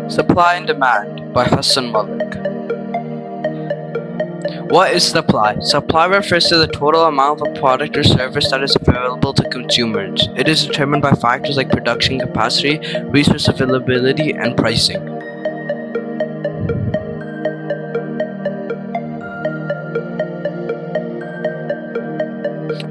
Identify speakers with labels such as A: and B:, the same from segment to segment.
A: Supply and Demand by Hassan Malik. What is supply? Supply refers to the total amount of a product or service that is available to consumers. It is determined by factors like production capacity, resource availability, and pricing.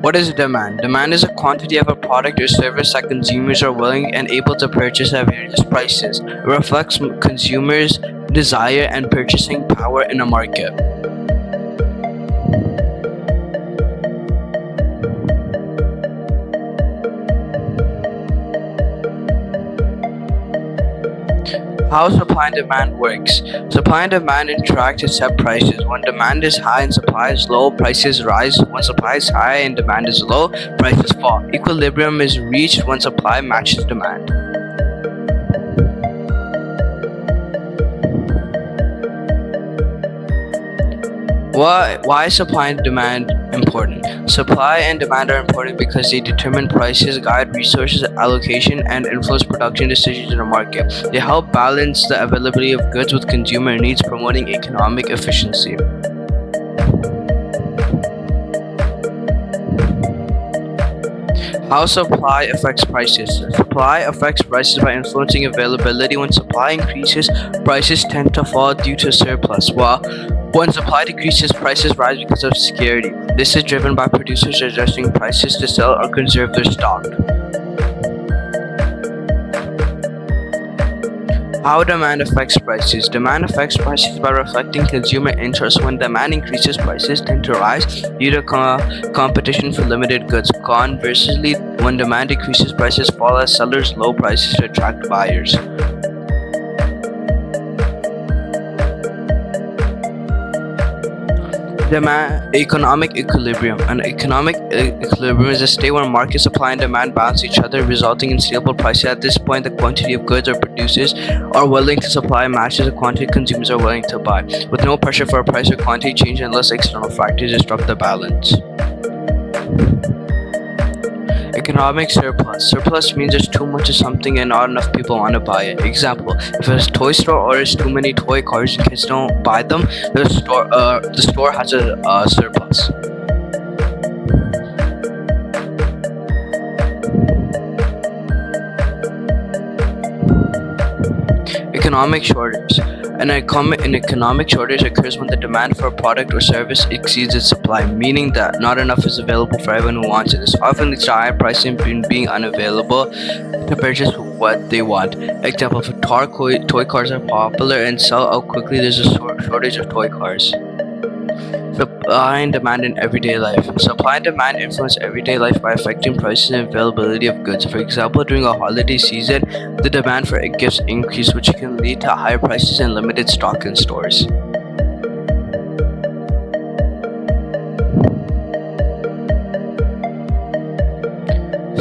A: What is demand? Demand is a quantity of a product or service that consumers are willing and able to purchase at various prices. It reflects consumers' desire and purchasing power in a market. How supply and demand works. Supply and demand interact to set prices. When demand is high and supply is low, prices rise. When supply is high and demand is low, prices fall. Equilibrium is reached when supply matches demand. Why is supply and demand important? Supply and demand are important because they determine prices, guide resources allocation, and influence production decisions in a market. They help balance the availability of goods with consumer needs, promoting economic efficiency. How supply affects prices. Supply affects prices by influencing availability. When supply increases, prices tend to fall due to surplus, while when supply decreases, prices rise because of scarcity. This is driven by producers adjusting prices to sell or conserve their stock. How demand affects prices. Demand affects prices by reflecting consumer interest. When demand increases, prices tend to rise due to competition for limited goods. Conversely, when demand decreases, prices fall as sellers lower prices to attract buyers. Economic equilibrium. An economic equilibrium is a state where market supply and demand balance each other, resulting in stable prices. At this point, the quantity of goods or producers are willing to supply matches the quantity consumers are willing to buy, with no pressure for a price or quantity change unless external factors disrupt the balance. Economic surplus. Surplus means there's too much of something and not enough people want to buy it. Example: if a toy store orders too many toy cars and kids don't buy them, the store has a surplus. Economic shortage. An economic shortage occurs when the demand for a product or service exceeds its supply, meaning that not enough is available for everyone who wants it. This often leads to higher pricing being unavailable to purchase what they want. Example: if toy cars are popular and sell out quickly, there's a shortage of toy cars. Supply and demand in everyday life. Supply and demand influence everyday life by affecting prices and availability of goods. For example, during a holiday season, the demand for gifts increase, which can lead to higher prices and limited stock in stores.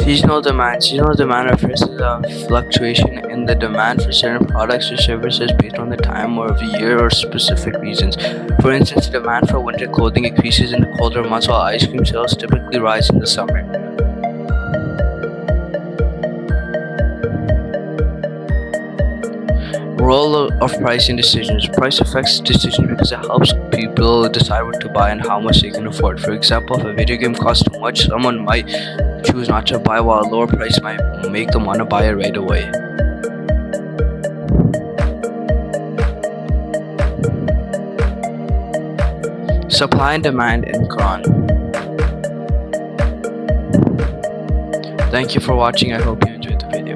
A: Seasonal demand. Seasonal demand refers to the fluctuation in the demand for certain products or services based on the time of the year or specific reasons. For instance, demand for winter clothing increases in the colder months, while ice cream sales typically rise in the summer. Role of pricing decisions. Price affects decisions because it helps people decide what to buy and how much they can afford. For example, if a video game costs too much, someone might choose not to buy, while a lower price might make them want to buy it right away. Supply and demand in Quran. Thank you for watching. I hope you enjoyed the video.